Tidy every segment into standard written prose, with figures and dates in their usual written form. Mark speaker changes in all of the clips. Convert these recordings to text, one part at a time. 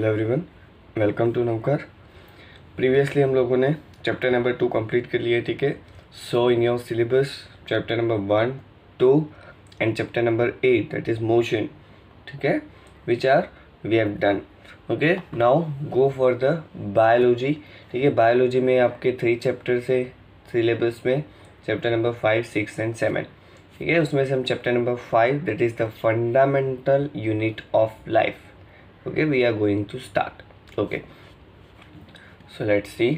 Speaker 1: Hello everyone, welcome to Navkar. Previously हम लोगों ने चैप्टर नंबर 2 कंप्लीट कर लिया, ठीक है। So in your syllabus chapter number 1, 2 and chapter number 8 that is motion, ठीक है, which are we have done. Okay, now go for the biology, ठीक है। बायोलॉजी में आपके 3 चैप्टर्स है सिलेबस में, चैप्टर नंबर 5, 6 एंड 7, ठीक है। उसमें से हम chapter number 5 that is the fundamental unit of life, okay, we are going to start. Okay, so let's see.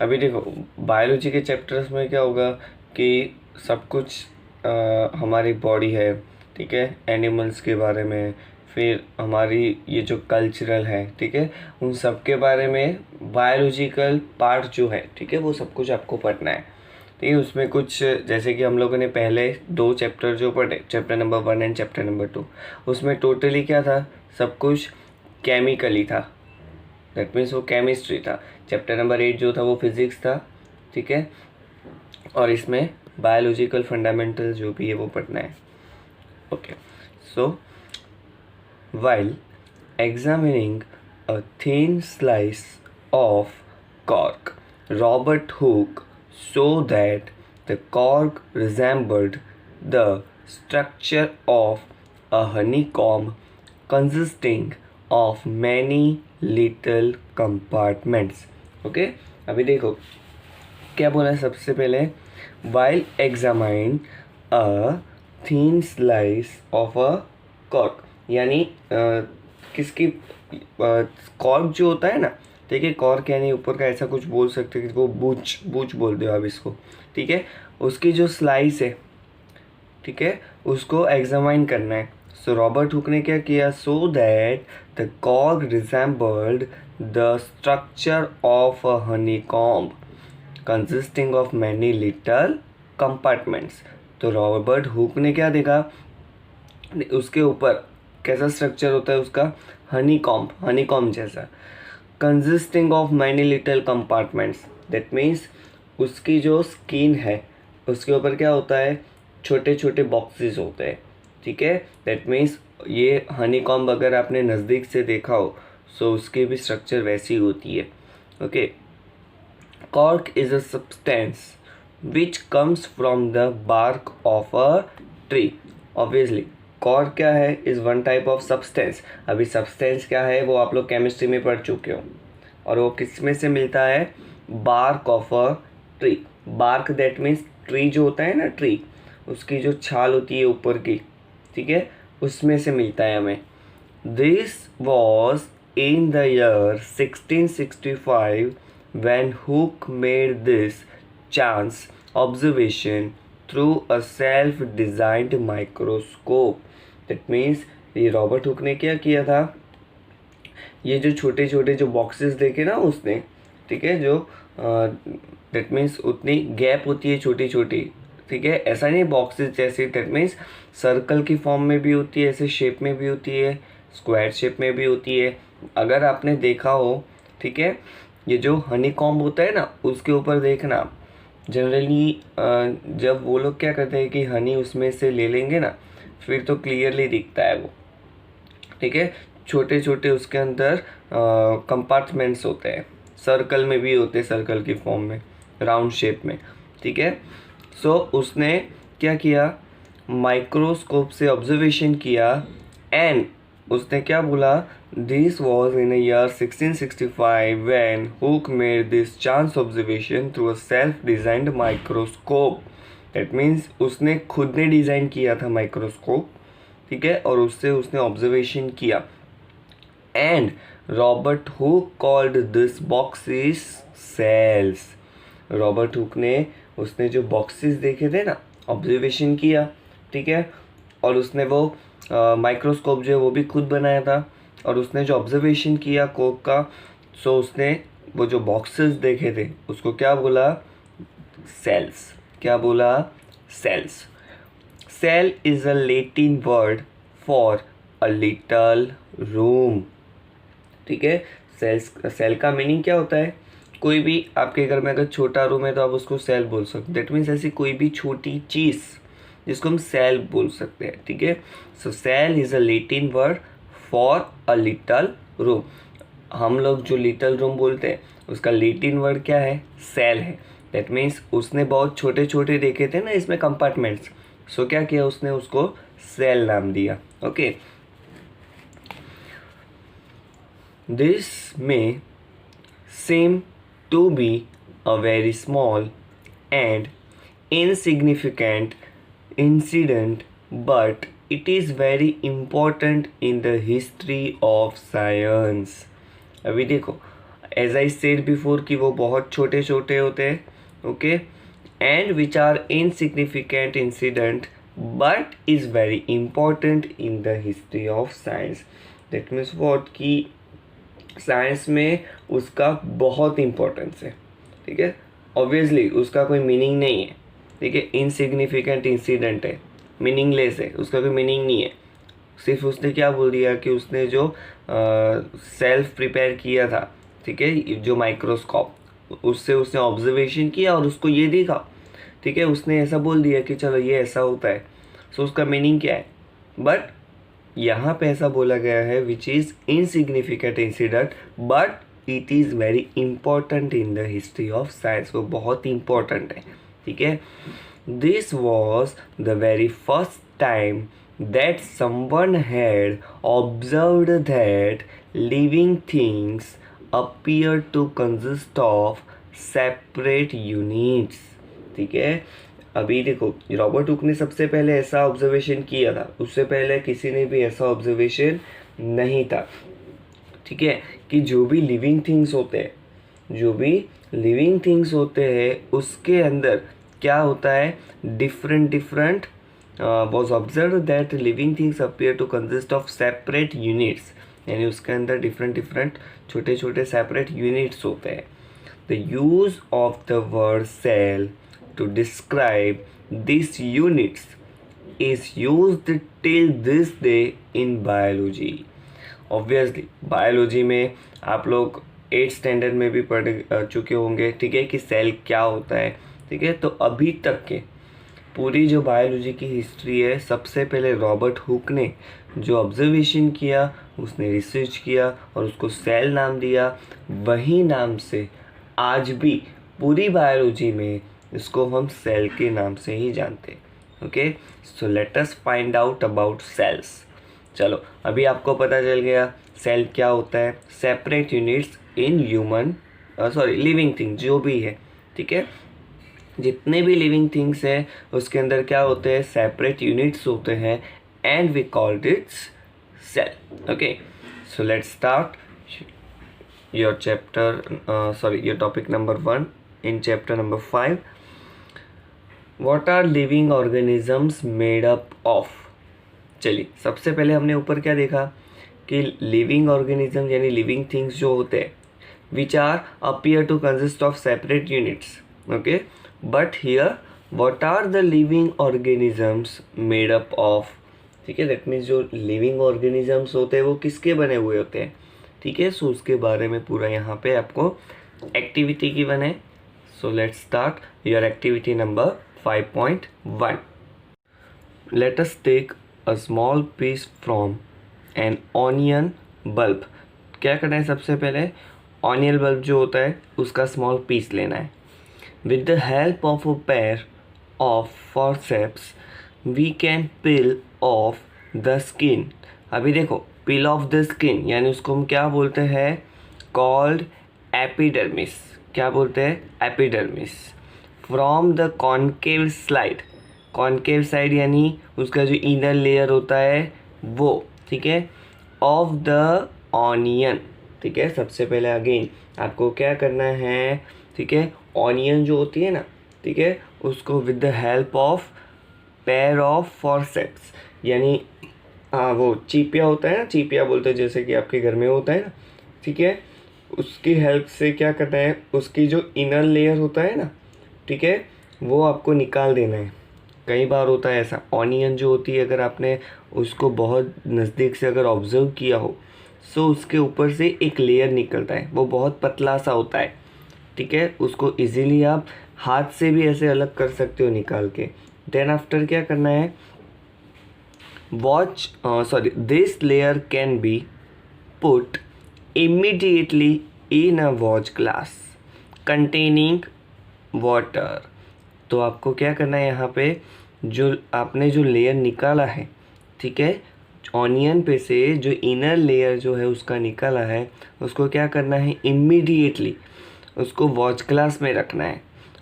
Speaker 1: अभी देखो बायोलॉजी के चैप्टर्स में क्या होगा कि सब कुछ हमारी बॉडी है, ठीक है, एनिमल्स के बारे में, फिर हमारी ये जो कल्चरल है, ठीक है, उन सब के बारे में बायोलॉजिकल पार्ट जो है, ठीक है, वो सब कुछ आपको पढ़ना है, ठीक है। उसमें कुछ जैसे कि हम लोगों ने पहले 2 चैप्टर जो पढ़े, chapter number 1 and chapter number 2, उसमें टोटली क्या था, सब कुछ केमिकली था, दैट मीन्स वो केमिस्ट्री था। चैप्टर नंबर 8 जो था वो फिजिक्स था, ठीक है, और इसमें बायोलॉजिकल फंडामेंटल जो भी है वो पढ़ना है। Okay, so while examining a thin slice of cork, Robert Hooke saw that the cork resembled the structure of a honeycomb consisting of many little compartments. Okay, अभी देखो क्या बोला है सबसे पहले, while examine a thin slice of a cork, यानी किसकी cork जो होता है ना, ठीक है, कॉर्क यानी ऊपर का ऐसा कुछ बोल सकते हैं कि वो बूच बूच बोल दो आप इसको, ठीक है, उसकी जो स्लाइस है, ठीक है, उसको एग्जामाइन करना है। सो रॉबर्ट हुक ने क्या किया, so that the cork resembled the structure of a honeycomb consisting of many little compartments. तो रॉबर्ट हुक ने क्या देखा, उसके ऊपर कैसा स्ट्रक्चर होता है उसका, हनीकॉम्ब जैसा, consisting of many little compartments, that means उसकी जो स्किन है उसके ऊपर क्या होता है, छोटे छोटे बॉक्सेस होते हैं, ठीक है। दैट मीन्स ये हनीकॉम्ब अगर आपने नज़दीक से देखा हो सो उसकी भी स्ट्रक्चर वैसी होती है। Okay, cork is a substance which comes from the bark of a tree. Obviously cork क्या है, is one type of substance. अभी सब्सटेंस क्या है वो आप लोग केमिस्ट्री में पढ़ चुके हो, और वो किस में से मिलता है, bark of a tree. Bark that means tree जो होता है ना, ट्री उसकी जो छाल होती है ऊपर की, ठीक है, उसमें से मिलता है हमें। This was in the year 1665 when Hooke made this chance observation through a self-designed microscope. That means ये रॉबर्ट हुक ने क्या किया था, ये जो छोटे छोटे जो बॉक्सेस देखे ना उसने, ठीक है, जो दैट मीन्स उतनी गैप होती है छोटी छोटी, ठीक है, ऐसा नहीं बॉक्सेस जैसे, दैट मीन्स सर्कल की फॉर्म में भी होती है, ऐसे शेप में भी होती है, स्क्वायर शेप में भी होती है। अगर आपने देखा हो, ठीक है, ये जो हनी कॉम्ब होता है ना उसके ऊपर देखना, जनरली जब वो लोग क्या करते हैं कि हनी उसमें से ले लेंगे ना, फिर तो क्लियरली दिखता है वो, ठीक है, छोटे छोटे उसके अंदर कंपार्टमेंट्स होते हैं, सर्कल में भी होते हैं, सर्कल की फॉर्म में, राउंड शेप में, ठीक है। सो उसने क्या किया, माइक्रोस्कोप से ऑब्जर्वेशन किया, एंड उसने क्या बोला, this was in year 1665 when hook made this chance observation through a self designed microscope. That means उसने खुद ने डिज़ाइन किया था माइक्रोस्कोप, ठीक है, और उससे उसने ऑब्जर्वेशन किया, and Robert Hooke called this boxes cells. Robert Hooke ने उसने जो बॉक्सेस देखे थे ना, ऑब्जर्वेशन किया, ठीक है, और उसने वो माइक्रोस्कोप जो है वो भी खुद बनाया था, और उसने जो ऑब्जर्वेशन किया कोक का, सो उसने वो जो बॉक्सेस देखे थे उसको क्या बोला, सेल्स। क्या बोला, cells. Cell is a Latin word for a little room, ठीक है। सेल का मीनिंग क्या होता है, कोई भी आपके घर में अगर छोटा रूम है तो आप उसको सेल बोल सकते, दैट मीन्स ऐसी कोई भी छोटी चीज़ जिसको हम सेल बोल सकते हैं, ठीक है। So cell is a Latin word for a little room. हम लोग जो लिटल रूम बोलते हैं उसका लैटिन वर्ड क्या है? सेल है। दैट मीन्स उसने बहुत छोटे छोटे देखे थे ना इसमें कंपार्टमेंट्स, सो क्या किया उसने, उसको सेल नाम दिया। ओके, दिस में seem to be a very small and insignificant incident, but it is very important in the history of science. अभी देखो, as I said before कि वो बहुत छोटे छोटे होते हैं, okay, and which are insignificant incident but is very important in the history of science. That means what कि साइंस में उसका बहुत इम्पोर्टेंस है, ठीक है। ऑब्वियसली उसका कोई मीनिंग नहीं है, ठीक है, इनसिग्निफिकेंट इंसिडेंट है, मीनिंगलेस है, उसका कोई मीनिंग नहीं है। सिर्फ उसने क्या बोल दिया कि उसने जो सेल्फ प्रिपेयर किया था, ठीक है, जो माइक्रोस्कोप, उससे उसने ऑब्जर्वेशन किया और उसको ये दिखा, ठीक है, उसने ऐसा बोल दिया कि चलो ये ऐसा होता है, सो उसका मीनिंग क्या है। बट यहाँ पे ऐसा बोला गया है which is insignificant incident but it is very important in the history of science, वो बहुत इंपॉर्टेंट है, ठीक है। This was the very first time that someone had observed that living things appear to consist of separate units, ठीक है। अभी देखो, Robert Hooke ने सबसे पहले ऐसा ऑब्जर्वेशन किया था, उससे पहले किसी ने भी ऐसा ऑब्जर्वेशन नहीं था, ठीक है, कि जो भी लिविंग थिंग्स होते हैं, जो भी लिविंग थिंग्स होते हैं उसके अंदर क्या होता है, different different was observe that living things appear to consist of separate units, यानी उसके अंदर डिफरेंट डिफरेंट छोटे छोटे सेपरेट यूनिट्स होते हैं। The use of the word cell to describe these units is used till this day in biology. Obviously biology में आप लोग 8th स्टैंडर्ड में भी पढ़ चुके होंगे, ठीक है, कि सेल क्या होता है, ठीक है। तो अभी तक के पूरी जो बायोलॉजी की हिस्ट्री है, सबसे पहले रॉबर्ट हुक ने जो ऑब्जर्वेशन किया, उसने रिसर्च किया और उसको सेल नाम दिया, वही नाम से आज भी पूरी बायोलॉजी में इसको हम सेल के नाम से ही जानते हैं। Okay, so let us find out about cells. चलो, अभी आपको पता चल गया सेल क्या होता है, separate units in human living thing जो भी है, ठीक है, जितने भी लिविंग थिंग्स हैं उसके अंदर क्या होते हैं, सेपरेट यूनिट्स होते हैं, and we called its cell. Okay, so let's start your chapter your topic number 1 in chapter number 5. What are living organisms made up of? चलिए, सबसे पहले हमने ऊपर क्या देखा कि लिविंग ऑर्गेनिज्म यानी लिविंग थिंग्स जो होते हैं which are appear to consist of separate units, okay, but here what are the living organisms made up of, ठीक है, दैट मीन्स जो लिविंग ऑर्गेनिजम्स होते हैं वो किसके बने हुए होते हैं, ठीक है। सो उसके बारे में पूरा यहाँ पे आपको एक्टिविटी गिवन है। So let's start your activity number 5.1. Let us take a small piece from an onion bulb. क्या करना है, सबसे पहले ऑनियन बल्ब जो होता है उसका स्मॉल पीस लेना है। With the help of a pair of forceps, we can peel off the skin. अभी देखो, peel off the skin यानी उसको हम क्या बोलते हैं, called epidermis। क्या बोलते हैं, epidermis. From the concave side, concave side यानी उसका जो इनर लेयर होता है वो, ठीक है, ऑफ द ऑनियन, ठीक है। सबसे पहले अगेन आपको क्या करना है, ठीक है, ऑनियन जो होती है ना, ठीक है, उसको with the help of pair of forceps, यानी वो चीपिया होता है ना, चीपिया बोलते हैं जैसे कि आपके घर में होता है ना, ठीक है, उसकी हेल्प से क्या करना है, उसकी जो इनर लेयर होता है ना, ठीक है, वो आपको निकाल देना है। कई बार होता है ऐसा, ऑनियन जो होती है अगर आपने उसको बहुत नज़दीक से अगर ऑब्जर्व किया हो, सो उसके ऊपर से एक लेयर निकलता है, वो बहुत पतला सा होता है, ठीक है, उसको इजीली आप हाथ से भी ऐसे अलग कर सकते हो निकाल के। देन आफ्टर क्या करना है, this layer can be put immediately in a watch glass containing water. तो आपको क्या करना है, यहाँ पे जो आपने जो लेयर निकाला है, ठीक है, ऑनियन पे से जो इनर लेयर जो है उसका निकाला है, उसको क्या करना है, इमीडिएटली उसको वॉच ग्लास में रखना है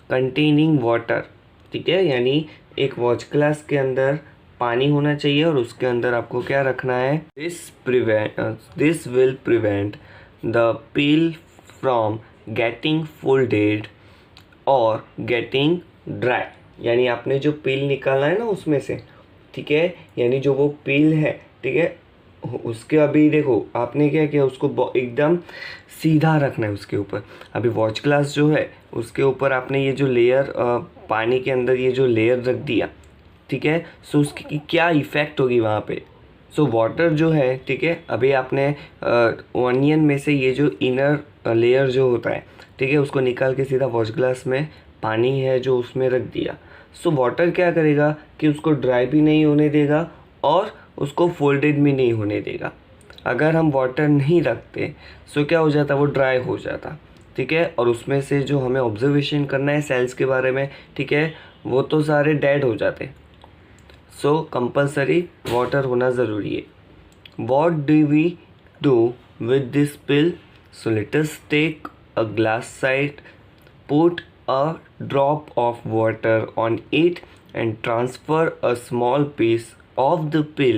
Speaker 1: कंटेनिंग वाटर, ठीक है, यानी एक वॉच ग्लास के अंदर पानी होना चाहिए और उसके अंदर आपको क्या रखना है, this will prevent the peel from getting folded और गेटिंग ड्राई, यानी आपने जो पील निकाला है ना उसमें से, ठीक है, यानी जो वो पील है, ठीक है, उसके अभी देखो आपने क्या किया, उसको एकदम सीधा रखना है उसके ऊपर। अभी वॉच ग्लास जो है उसके ऊपर आपने ये जो लेयर पानी के अंदर ये जो लेयर रख दिया, ठीक है, सो उसकी क्या इफ़ेक्ट होगी वहाँ पे। सो वाटर जो है, ठीक है, अभी आपने ऑनियन में से ये जो इनर लेयर जो होता है, ठीक है, उसको निकाल के सीधा वॉच ग्लास में पानी है जो उसमें रख दिया। सो वाटर क्या करेगा कि उसको ड्राई भी नहीं होने देगा और उसको फोल्डेड भी नहीं होने देगा। अगर हम वाटर नहीं रखते सो क्या हो जाता, वो ड्राई हो जाता, ठीक है, और उसमें से जो हमें ऑब्जर्वेशन करना है सेल्स के बारे में, ठीक है, वो तो सारे डेड हो जाते। सो कंपलसरी वाटर होना ज़रूरी है। What do we do with this peel? So let us take a glass slide, put a drop of water on it and transfer a small piece of the pill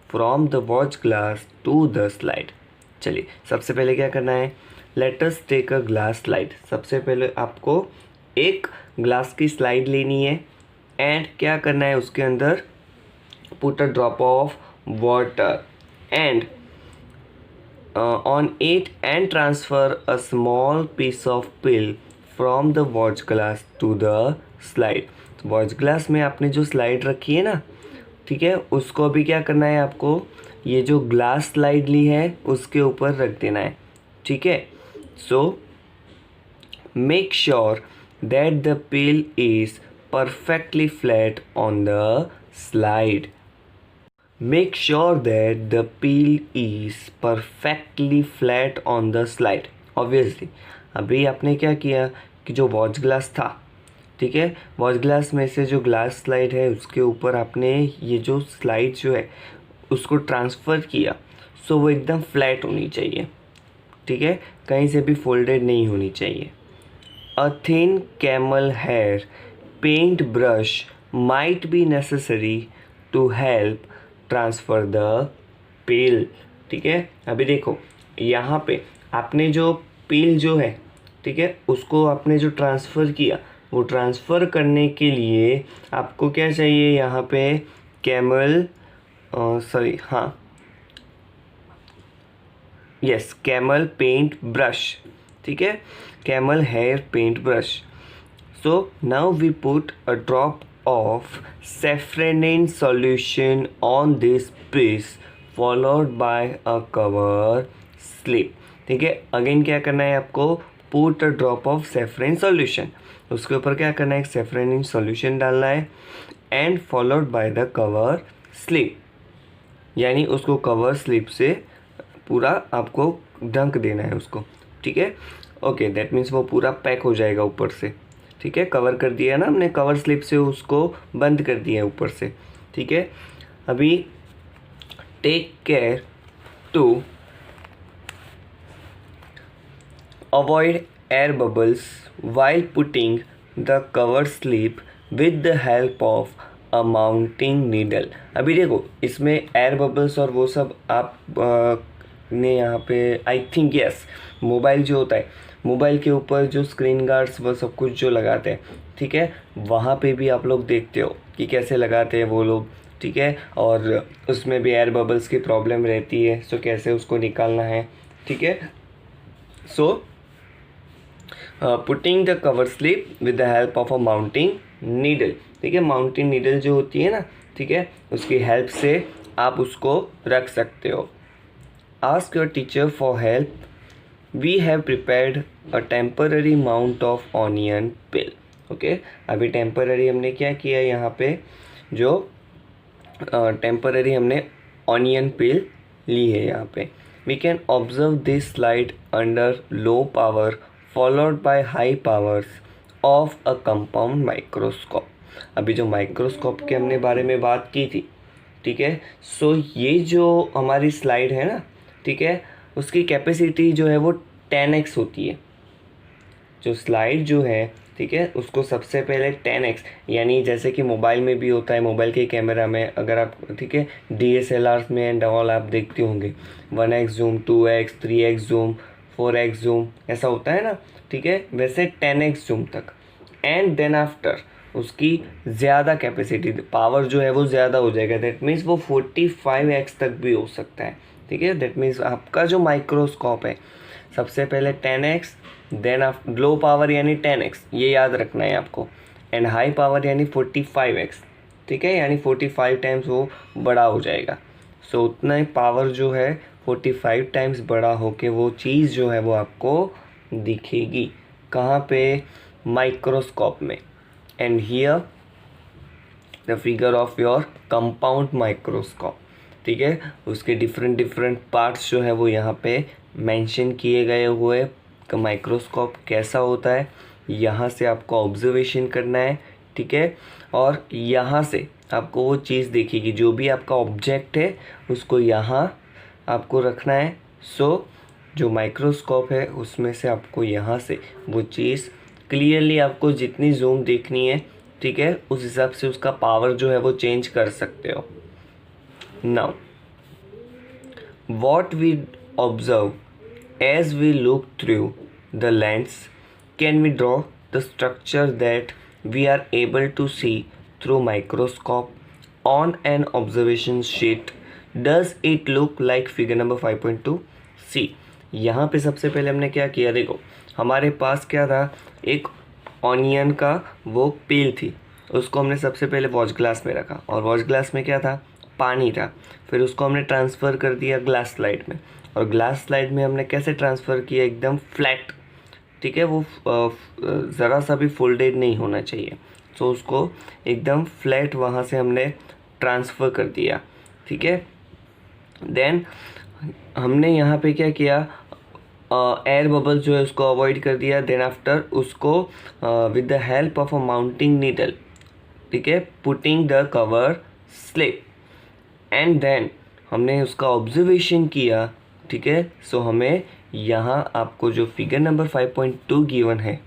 Speaker 1: from the watch glass to the slide. चलिए सबसे पहले क्या करना है, let us take a glass slide. सबसे पहले आपको एक ग्लास की स्लाइड लेनी है एंड क्या करना है, उसके अंदर put a drop of water and on it and transfer a small piece of pill from the watch glass to the slide. Watch glass में आपने जो स्लाइड रखी है ना, ठीक है, उसको अभी क्या करना है, आपको ये जो ग्लास स्लाइड ली है उसके ऊपर रख देना है, ठीक है। So make sure that the pill is perfectly flat on the slide. Make sure that the pill is perfectly flat on the slide. Obviously अभी आपने क्या किया कि जो वॉच ग्लास था, ठीक है, वॉच ग्लास में से जो ग्लास स्लाइड है उसके ऊपर आपने ये जो स्लाइड जो है उसको ट्रांसफ़र किया। सो वो एकदम फ्लैट होनी चाहिए, ठीक है, कहीं से भी फोल्डेड नहीं होनी चाहिए। A thin camel hair paint brush might be necessary to help transfer the peel, ठीक है। अभी देखो यहाँ पे आपने जो पील जो है, ठीक है, उसको आपने जो ट्रांसफ़र किया, वो ट्रांसफ़र करने के लिए आपको क्या चाहिए, यहाँ पे कैमल कैमल पेंट ब्रश, ठीक है, camel hair paint brush. So now we put a drop of saffronin solution on this piece followed by a cover slip, ठीक है। अगेन क्या करना है आपको, put a drop of safranin solution, उसके ऊपर क्या करना है, एक सेफ्रेनिन सॉल्यूशन डालना है and followed by the cover slip, यानी उसको कवर स्लिप से पूरा आपको ढक देना है उसको, ठीक है। ओके, दैट मीन्स वो पूरा पैक हो जाएगा ऊपर से, ठीक है, कवर कर दिया ना हमने, कवर स्लिप से उसको बंद कर दिया है ऊपर से, ठीक है। अभी take care to avoid air bubbles while putting the cover slip with the help of a mounting needle. अभी देखो इसमें एयर बबल्स और वो सब आप ने यहाँ पे आई थिंक यस, मोबाइल जो होता है, मोबाइल के ऊपर जो स्क्रीन गार्ड्स वो सब कुछ जो लगाते हैं, ठीक है, वहाँ पे भी आप लोग देखते हो कि कैसे लगाते हैं वो लोग, ठीक है, और उसमें भी एयर बबल्स की प्रॉब्लम रहती है। सो कैसे उसको निकालना है, ठीक है। So putting the cover slip with the help of a mounting needle, ठीक है, माउंटिंग नीडल जो होती है ना, ठीक है, उसकी हेल्प से आप उसको रख सकते हो। Ask your teacher for help, we have prepared a temporary mount of onion peel. Okay, अभी टेम्पररी हमने क्या किया, यहाँ पे जो टेम्पररी हमने ऑनियन पील ली है यहाँ पे। We can observe this slide under low power followed by high powers of a compound microscope. अभी जो माइक्रोस्कोप के हमने बारे में बात की थी, ठीक है। सो ये जो हमारी स्लाइड है ना, ठीक है, उसकी कैपेसिटी जो है वो 10x होती है। जो स्लाइड जो है, ठीक है, उसको सबसे पहले 10x, यानी जैसे कि मोबाइल में भी होता है, मोबाइल के कैमरा में अगर आप, ठीक है, DSLR में एंड ऑल आप देखते होंगे 1x zoom, 2x, 3x zoom, 4x zoom, ऐसा होता है ना, ठीक है। वैसे 10x जूम तक, एंड देन आफ्टर उसकी ज़्यादा कैपेसिटी, पावर जो है वो ज़्यादा हो जाएगा। दैट मीन्स वो 45x तक भी हो सकता है, ठीक है। दैट मीन्स आपका जो माइक्रोस्कोप है, सबसे पहले 10x, देन आप लो पावर यानी 10x, ये याद रखना है आपको, एंड हाई पावर यानी 45x, ठीक है, यानी 45 टाइम्स वो बड़ा हो जाएगा। सो उतना ही पावर जो है 45 टाइम्स बड़ा होके वो चीज़ जो है वो आपको दिखेगी। कहाँ पे? माइक्रोस्कोप में। And here the figure of your compound microscope, ठीक है। उसके डिफरेंट डिफरेंट पार्ट्स जो है वो यहाँ पे मेंशन किए गए हुए। माइक्रोस्कोप कैसा होता है, यहाँ से आपको ऑब्जर्वेशन करना है, ठीक है। और यहाँ से आपको वो चीज़ दिखेगी, जो भी आपका ऑब्जेक्ट है उसको यहाँ आपको रखना है। सो जो माइक्रोस्कोप है उसमें से आपको यहाँ से वो चीज़ क्लियरली, आपको जितनी जूम देखनी है, ठीक है, उस हिसाब से उसका पावर जो है वो चेंज कर सकते हो। Now what we observe as we look through the lens, can we draw the structure that we are able to see through microscope on an observation sheet? Does it look like figure number 5.2? See, यहाँ पे सबसे पहले हमने क्या किया, देखो हमारे पास क्या था, एक ऑनियन का वो पील थी, उसको हमने सबसे पहले वॉच ग्लास में रखा, और वॉच ग्लास में क्या था, पानी था। फिर उसको हमने ट्रांसफ़र कर दिया ग्लास स्लाइड में, और ग्लास स्लाइड में हमने कैसे ट्रांसफ़र किया, एकदम फ्लैट, ठीक है, वो ज़रा सा भी फोल्डेड नहीं होना चाहिए। तो उसको एकदम फ्लैट वहाँ से हमने ट्रांसफ़र कर दिया, ठीक है। देन हमने यहाँ पे क्या किया, एयर बबल जो है उसको अवॉइड कर दिया। देन आफ्टर उसको with the help of a mounting needle, ठीक है, putting the cover slip, and then हमने उसका ऑब्जर्वेशन किया, ठीक है। सो हमें यहाँ आपको जो फिगर नंबर 5.2 गिवन है,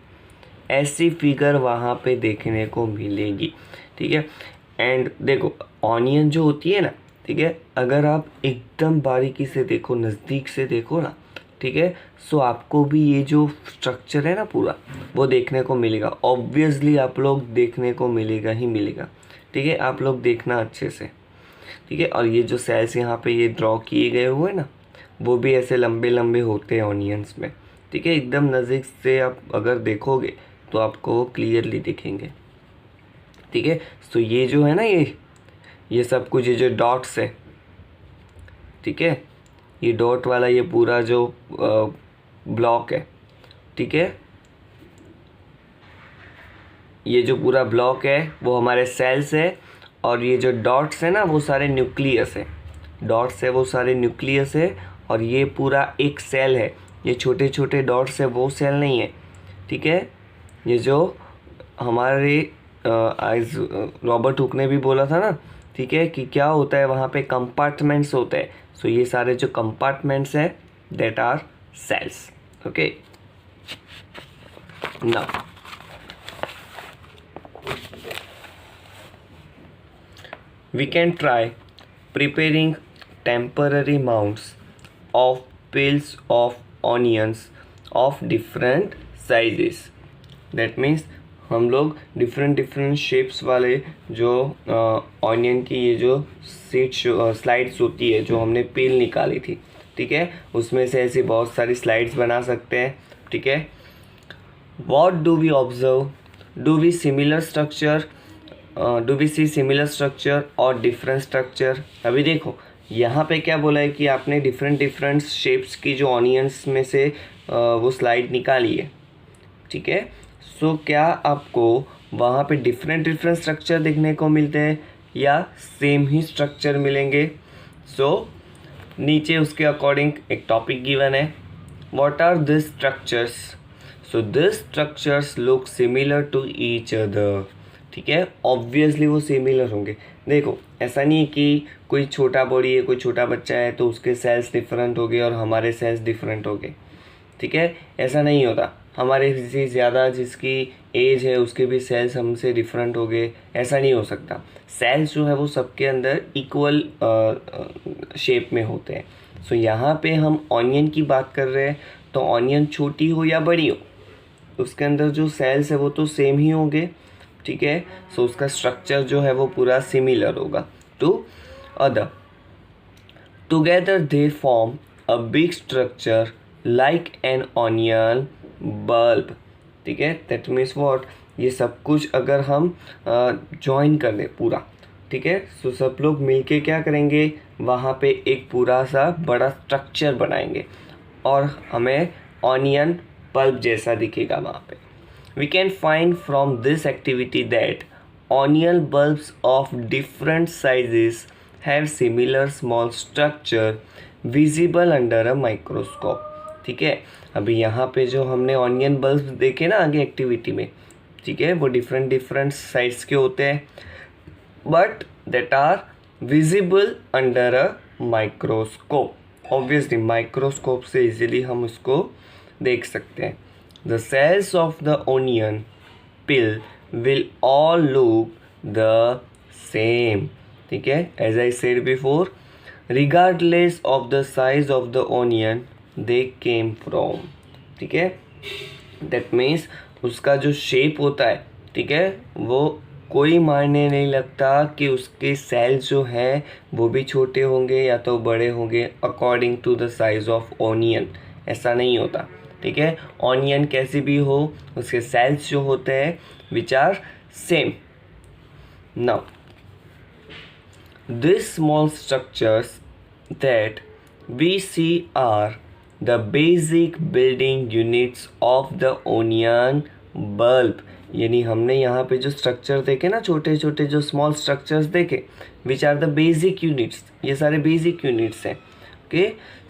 Speaker 1: ऐसी फिगर वहाँ पे देखने को मिलेगी, ठीक है। एंड देखो ऑनियन जो होती है ना, ठीक है, अगर आप एकदम बारीकी से देखो, नज़दीक से देखो ना, ठीक है, सो आपको भी ये जो स्ट्रक्चर है ना पूरा, वो देखने को मिलेगा। ऑब्वियसली आप लोग देखने को मिलेगा ही मिलेगा, ठीक है। आप लोग देखना अच्छे से, ठीक है। और ये जो सेल्स यहाँ पे ये ड्रॉ किए गए हुए ना, वो भी ऐसे लंबे लंबे होते हैं ऑनियंस में, ठीक है। एकदम नज़दीक से आप अगर देखोगे तो आपको वो क्लियरली दिखेंगे, ठीक है। तो ये जो है ना, ये सब कुछ, ये जो डॉट्स है, ठीक है, ये डॉट वाला ये पूरा जो ब्लॉक है, ठीक है, ये जो पूरा ब्लॉक है वो हमारे सेल्स है, और ये जो डॉट्स है ना वो सारे न्यूक्लियस है। डॉट्स है वो सारे न्यूक्लियस है, और ये पूरा एक सेल है। ये छोटे छोटे डॉट्स है वो सेल नहीं है, ठीक है। ये जो हमारे आज रॉबर्ट हुक ने भी बोला था ना, ठीक है, कि क्या होता है वहाँ पे, कंपार्टमेंट्स होते हैं। सो ये सारे जो कंपार्टमेंट्स हैं that are cells, okay. Now we can try preparing temporary mounts of peels of onions of different sizes. That means हम लोग डिफरेंट डिफरेंट शेप्स वाले जो ऑनियन की ये जो स्लाइड्स होती है, जो हमने पील निकाली थी, ठीक है, उसमें से ऐसी बहुत सारी स्लाइड्स बना सकते हैं, ठीक है। What do we observe? Do we similar structure? Do we see similar structure और डिफरेंट स्ट्रक्चर? अभी देखो यहाँ पे क्या बोला है कि आपने डिफरेंट डिफरेंट शेप्स की जो ऑनियंस में से वो स्लाइड निकाली है, ठीक है। सो क्या आपको वहाँ पे डिफरेंट डिफरेंट स्ट्रक्चर देखने को मिलते हैं? या सेम ही स्ट्रक्चर मिलेंगे? सो नीचे उसके अकॉर्डिंग एक टॉपिक गिवन है, what are this structures? So this structures look similar to each other. ठीक है, ऑब्वियसली वो सिमिलर होंगे। देखो ऐसा नहीं है कि कोई छोटा बॉडी है, कोई छोटा बच्चा है तो उसके सेल्स डिफरेंट हो गए और हमारे सेल्स डिफरेंट हो गए। ठीक है, ऐसा नहीं होता। हमारे से ज़्यादा जिसकी एज है उसके भी सेल्स हमसे डिफरेंट हो गए, ऐसा नहीं हो सकता। सेल्स जो है वो सबके अंदर इक्वल शेप में होते हैं। सो यहाँ पे हम ऑनियन की बात कर रहे हैं, तो ऑनियन छोटी हो या बड़ी हो, उसके अंदर जो सेल्स है वो तो सेम ही होंगे। ठीक है, सो उसका स्ट्रक्चर जो है वो पूरा सिमिलर होगा to other. Together they form a big structure like an onion bulb. ठीक है, दैट मीन्स व्हाट, ये सब कुछ अगर हम जॉइन कर दें पूरा, ठीक है, सो सब लोग मिलके क्या करेंगे, वहाँ पे एक पूरा सा बड़ा स्ट्रक्चर बनाएंगे और हमें ऑनियन बल्ब जैसा दिखेगा वहाँ पे। We can find from this activity that onion bulbs of different sizes have similar small structure visible under a microscope। ठीक है, अभी यहाँ पे जो हमने ऑनियन बल्ब देखे ना आगे एक्टिविटी में, ठीक है, वो डिफरेंट डिफरेंट साइज के होते हैं, but that are visible under a microscope. Obviously microscope से इजीली हम उसको देख सकते हैं। The cells of the onion peel will all look the same। ठीक है, as I said before, regardless of the size of the onion they came from। ठीक है, that means उसका जो शेप होता है, ठीक है, वो कोई मायने नहीं लगता कि उसके सेल्स जो हैं वो भी छोटे होंगे या तो बड़े होंगे according to the size of onion. ऐसा नहीं होता। ठीक है, ऑनियन कैसी भी हो, उसके सेल्स जो होते हैं which are same. Now this small structures that we see are the basic building units of the onion bulb. यानी हमने यहाँ पे जो स्ट्रक्चर देखे ना, छोटे छोटे जो स्मॉल स्ट्रक्चर्स देखे, which are the basic units, ये सारे बेसिक यूनिट्स हैं। Okay,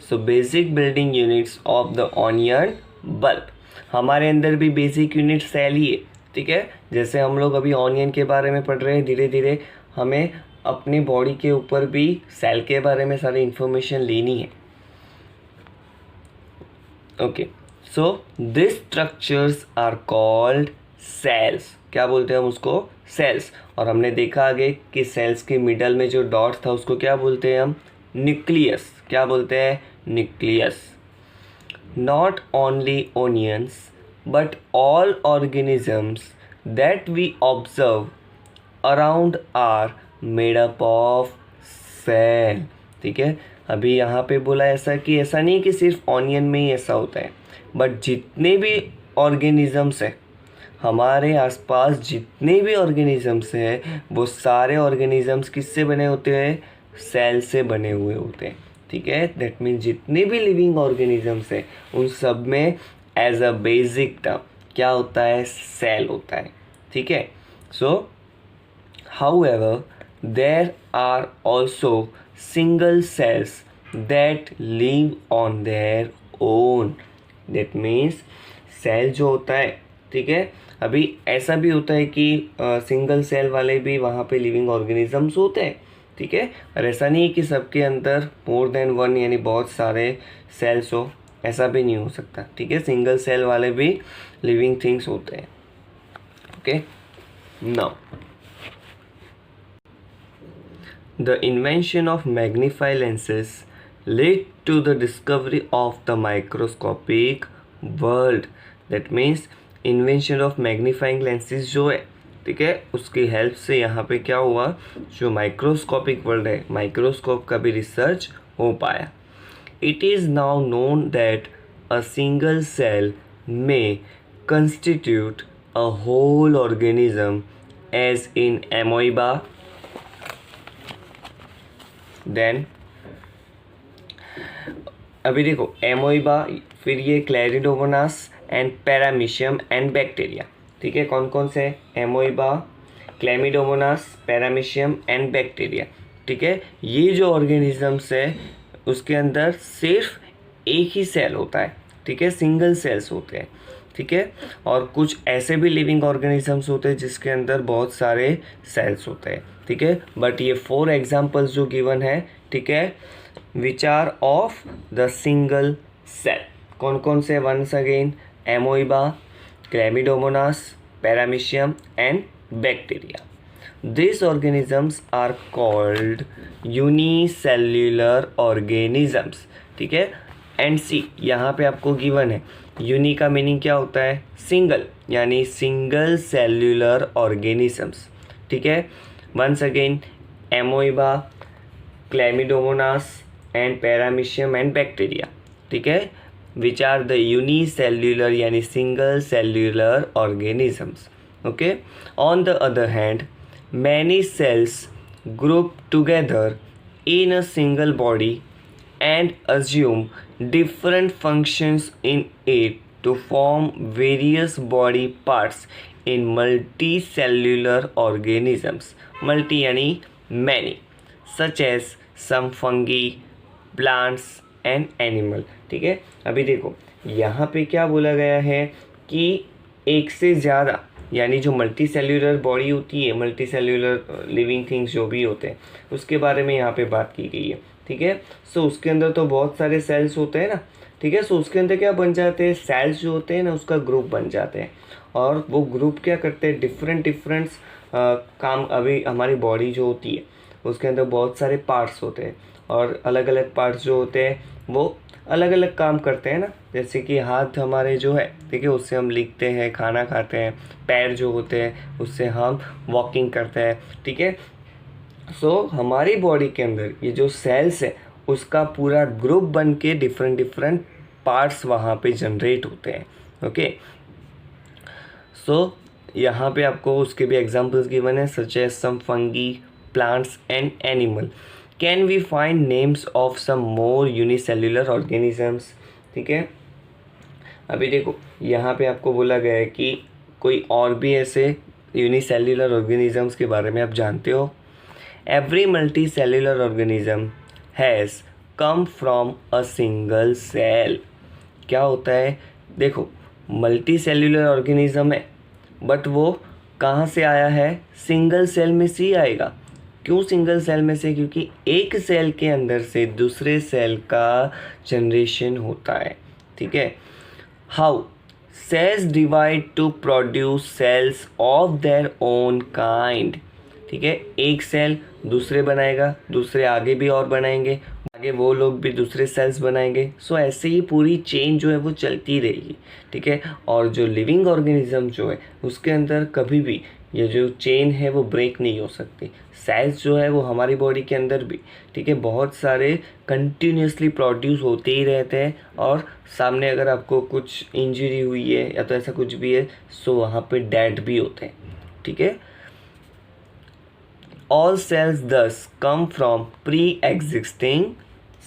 Speaker 1: so basic building units of the onion bulb. हमारे अंदर भी बेसिक यूनिट सेल ही है। ठीक है, जैसे हम लोग अभी ऑनियन के बारे में पढ़ रहे हैं, धीरे धीरे हमें अपनी बॉडी के ऊपर भी सेल के बारे में सारी इंफॉर्मेशन लेनी है। Okay, so this structures are called cells. क्या बोलते हैं हम उसको? सेल्स। और हमने देखा आगे कि सेल्स के मिडल में जो डॉट था उसको क्या बोलते हैं हम? न्यूक्लियस। क्या बोलते हैं? Nucleus. Not only onions but all organisms that we observe around are made up of cell। ठीक है, अभी यहाँ पे बोला ऐसा कि ऐसा नहीं कि सिर्फ ऑनियन में ही ऐसा होता है, बट जितने भी ऑर्गेनिजम्स हैं हमारे आसपास, जितने भी ऑर्गेनिजम्स हैं वो सारे ऑर्गेनिजम्स किससे बने होते हैं? सेल से बने हुए होते हैं। ठीक है, दैट मीन्स जितने भी लिविंग ऑर्गेनिजम्स हैं उन सब में एज अ बेसिक टर्म क्या होता है? सेल होता है। ठीक है, so however there are also single cells that live on their own. That means cell जो होता है, ठीक है, अभी ऐसा भी होता है कि सिंगल सेल वाले भी वहाँ पे लिविंग ऑर्गेनिजम्स होते हैं। ठीक है, और ऐसा नहीं है कि सबके अंदर मोर देन वन यानी बहुत सारे सेल्स हो, ऐसा भी नहीं हो सकता। ठीक है, सिंगल सेल वाले भी लिविंग थिंग्स होते हैं। Okay, now the invention of magnify lenses led to the discovery of the microscopic world. That means invention of magnifying lenses जो है, ठीक है, उसकी हेल्प से यहाँ पे क्या हुआ, जो माइक्रोस्कोपिक वर्ल्ड है, माइक्रोस्कोप का भी रिसर्च हो पाया। It is now known that a single cell may constitute a whole organism as in amoeba, then अभी देखो एमोइबा, फिर ये Chlamydomonas and paramecium and bacteria. ठीक है, कौन कौन से? Amoeba, Chlamydomonas, paramecium and bacteria. ठीक है, ये जो ऑर्गेनिजम्स है उसके अंदर सिर्फ एक ही सेल होता है। ठीक है, सिंगल सेल्स होते हैं। ठीक है, और कुछ ऐसे भी लिविंग ऑर्गेनिजम्स होते हैं जिसके अंदर बहुत सारे सेल्स होते हैं। ठीक है, बट ये 4 एग्जाम्पल्स जो गिवन है, ठीक है, which are of the single cell. कौन कौन से? Once again, amoeba, Chlamydomonas, paramecium and bacteria. These organisms are called unicellular organisms। ठीक है, एंड सी यहाँ पे आपको गिवन है, यूनि का मीनिंग क्या होता है? सिंगल, यानी सिंगल सेल्यूलर ऑर्गेनिजम्स। ठीक है, once again, amoeba, Chlamydomonas and paramecium and bacteria. ठीक है, विच आर द यूनिसेल्यूलर यानी single cellular organisms. Okay, on the other hand many cells group together in a single body and assume different functions in it to form various body parts in multicellular organisms। multi यानी many, such as some fungi, plants and animal। ठीक है, अभी देखो यहाँ पे क्या बोला गया है कि एक से ज़्यादा, यानी जो मल्टी सेल्यूलर बॉडी होती है, मल्टी सेल्यूलर लिविंग थिंग्स जो भी होते हैं, उसके बारे में यहाँ पे बात की गई है। ठीक है, सो उसके अंदर तो बहुत सारे सेल्स होते हैं ना। ठीक है, सो उसके अंदर क्या बन जाते हैं? सेल्स जो होते हैं ना, उसका ग्रुप बन जाते हैं, और वो ग्रुप क्या करते हैं? डिफरेंट काम। अभी हमारी बॉडी जो होती है उसके अंदर बहुत सारे पार्ट्स होते हैं, और अलग अलग पार्ट्स जो होते हैं वो अलग अलग काम करते हैं ना। जैसे कि हाथ हमारे जो है, ठीक है, उससे हम लिखते हैं, खाना खाते हैं। पैर जो होते हैं उससे हम वॉकिंग करते हैं। ठीक है, सो हमारी बॉडी के अंदर ये जो सेल्स है उसका पूरा ग्रुप बन के डिफरेंट पार्ट्स वहाँ पे जनरेट होते हैं। ओके, सो यहाँ पे आपको उसके भी एग्जांपल्स गिवन है, such as some fungi, plants and animal. Can we find names of some more unicellular organisms. ठीक है, अभी देखो यहाँ पे आपको बोला गया है कि कोई और भी ऐसे यूनिसेल्यूलर ऑर्गेनिजम्स के बारे में आप जानते हो। Every multi cellular organism has come from a single cell. क्या होता है? देखो, मल्टी सेल्यूलर ऑर्गेनिज्म है, बट वो कहाँ से आया है? सिंगल सेल में से ही आएगा। क्यों सिंगल सेल में से? क्योंकि एक सेल के अंदर से दूसरे सेल का जनरेशन होता है। ठीक है, how cells divide to produce cells of their own kind. ठीक है, एक सेल दूसरे बनाएगा, दूसरे आगे भी और बनाएंगे, आगे वो लोग भी दूसरे सेल्स बनाएंगे। सो ऐसे ही पूरी चेन जो है वो चलती रहेगी। ठीक है, और जो लिविंग ऑर्गेनिज्म जो है उसके अंदर कभी भी ये जो चेन है वो ब्रेक नहीं हो सकती। सेल्स जो है वो हमारी बॉडी के अंदर भी, ठीक है, बहुत सारे कंटिन्यूसली प्रोड्यूस होते ही रहते हैं, और सामने अगर आपको कुछ इंजरी हुई है या तो ऐसा कुछ भी है, सो वहाँ पे डेड भी होते हैं। ठीक है, ऑल सेल्स दस come from pre existing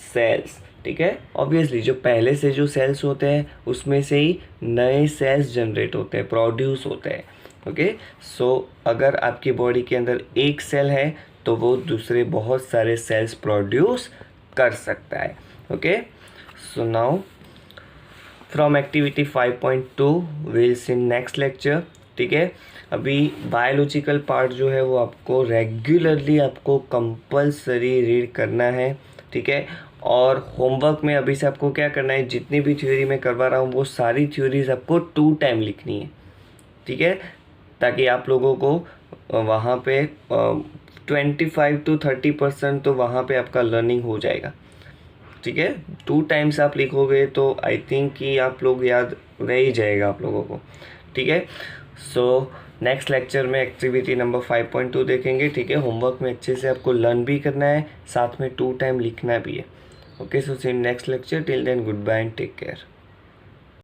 Speaker 1: cells. ठीक है, ऑब्वियसली जो पहले से जो सेल्स होते हैं उसमें से ही नए सेल्स जनरेट होते हैं, प्रोड्यूस होते हैं। ओके, सो अगर आपकी बॉडी के अंदर एक सेल है तो वो दूसरे बहुत सारे सेल्स प्रोड्यूस कर सकता है। Okay, so now from activity 5.2 will see next lecture. ठीक है, अभी बायोलॉजिकल पार्ट जो है वो आपको रेगुलरली आपको कंपल्सरी रीड करना है। ठीक है, और होमवर्क में अभी से आपको क्या करना है, जितनी भी थ्योरी मैं करवा रहा हूँ वो सारी थ्योरीज आपको 2 टाइम लिखनी है। ठीक है, ताकि आप लोगों को वहाँ पे 25 to 30% तो वहाँ पे आपका लर्निंग हो जाएगा। ठीक है, 2 टाइम्स आप लिखोगे तो आई थिंक कि आप लोग याद रह ही जाएगा आप लोगों को। ठीक है, सो नेक्स्ट लेक्चर में एक्टिविटी नंबर 5.2 देखेंगे। ठीक है, होमवर्क में अच्छे से आपको लर्न भी करना है, साथ में 2 टाइम लिखना भी है। Okay, so see next lecture. Till then good bye and take care.